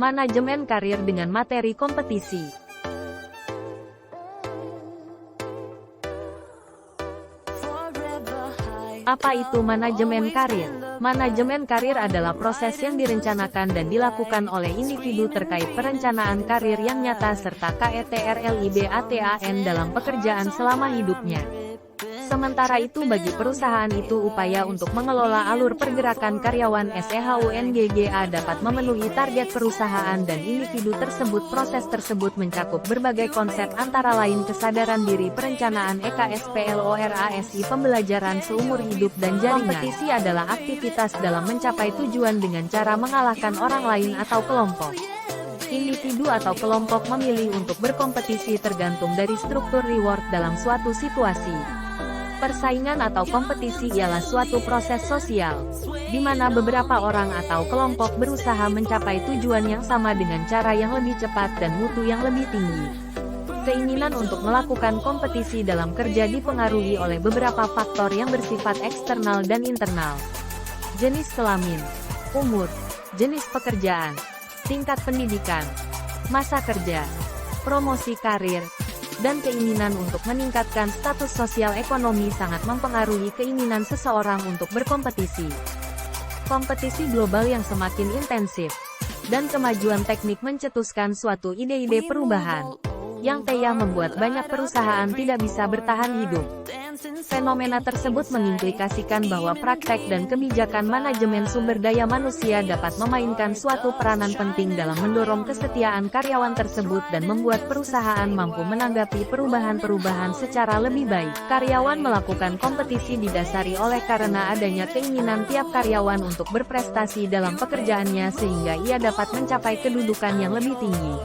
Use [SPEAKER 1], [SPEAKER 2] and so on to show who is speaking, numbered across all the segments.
[SPEAKER 1] Manajemen karir dengan materi kompetisi. Apa itu manajemen karir? Manajemen karir adalah proses yang direncanakan dan dilakukan oleh individu terkait perencanaan karir yang nyata serta KETRLIBATAN dalam pekerjaan selama hidupnya. Sementara itu bagi perusahaan itu upaya untuk mengelola alur pergerakan karyawan SEHUNGGA dapat memenuhi target perusahaan dan individu tersebut. Proses tersebut mencakup berbagai konsep antara lain kesadaran diri, perencanaan EKSPLORASI, pembelajaran seumur hidup dan jaringan. Kompetisi adalah aktivitas dalam mencapai tujuan dengan cara mengalahkan orang lain atau kelompok. Individu atau kelompok memilih untuk berkompetisi tergantung dari struktur reward dalam suatu situasi. Persaingan atau kompetisi ialah suatu proses sosial, di mana beberapa orang atau kelompok berusaha mencapai tujuan yang sama dengan cara yang lebih cepat dan mutu yang lebih tinggi. Keinginan untuk melakukan kompetisi dalam kerja dipengaruhi oleh beberapa faktor yang bersifat eksternal dan internal. Jenis kelamin, umur, jenis pekerjaan, tingkat pendidikan, masa kerja, promosi karir, dan keinginan untuk meningkatkan status sosial ekonomi sangat mempengaruhi keinginan seseorang untuk berkompetisi. Kompetisi global yang semakin intensif, dan kemajuan teknik mencetuskan suatu ide-ide perubahan, yang membuat banyak perusahaan tidak bisa bertahan hidup. Fenomena tersebut mengimplikasikan bahwa praktek dan kebijakan manajemen sumber daya manusia dapat memainkan suatu peranan penting dalam mendorong kesetiaan karyawan tersebut dan membuat perusahaan mampu menanggapi perubahan-perubahan secara lebih baik. Karyawan melakukan kompetisi didasari oleh karena adanya keinginan tiap karyawan untuk berprestasi dalam pekerjaannya sehingga ia dapat mencapai kedudukan yang lebih tinggi.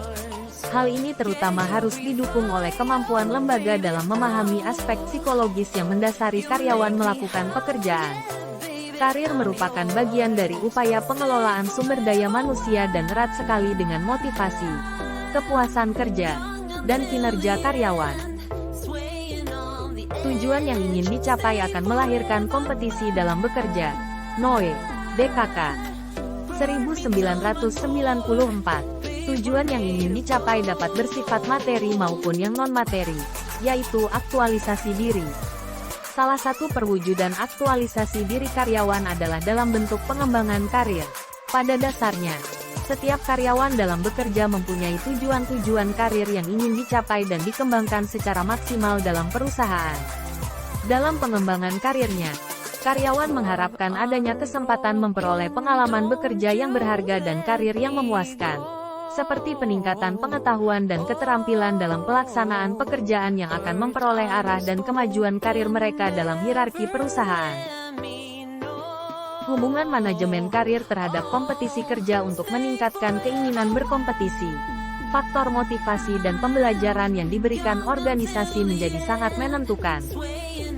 [SPEAKER 1] Hal ini terutama harus didukung oleh kemampuan lembaga dalam memahami aspek psikologis yang mendasari karyawan melakukan pekerjaan. Karir merupakan bagian dari upaya pengelolaan sumber daya manusia dan erat sekali dengan motivasi, kepuasan kerja, dan kinerja karyawan. Tujuan yang ingin dicapai akan melahirkan kompetisi dalam bekerja. Noe, DKK. 1994. Tujuan yang ingin dicapai dapat bersifat materi maupun yang non-materi, yaitu aktualisasi diri. Salah satu perwujudan aktualisasi diri karyawan adalah dalam bentuk pengembangan karir. Pada dasarnya, setiap karyawan dalam bekerja mempunyai tujuan-tujuan karir yang ingin dicapai dan dikembangkan secara maksimal dalam perusahaan. Dalam pengembangan karirnya, karyawan mengharapkan adanya kesempatan memperoleh pengalaman bekerja yang berharga dan karir yang memuaskan, seperti peningkatan pengetahuan dan keterampilan dalam pelaksanaan pekerjaan yang akan memperoleh arah dan kemajuan karir mereka dalam hierarki perusahaan. Hubungan manajemen karir terhadap kompetisi kerja untuk meningkatkan keinginan berkompetisi. Faktor motivasi dan pembelajaran yang diberikan organisasi menjadi sangat menentukan.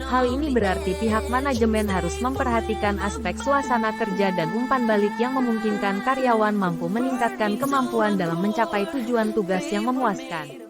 [SPEAKER 1] Hal ini berarti pihak manajemen harus memperhatikan aspek suasana kerja dan umpan balik yang memungkinkan karyawan mampu meningkatkan kemampuan dalam mencapai tujuan tugas yang memuaskan.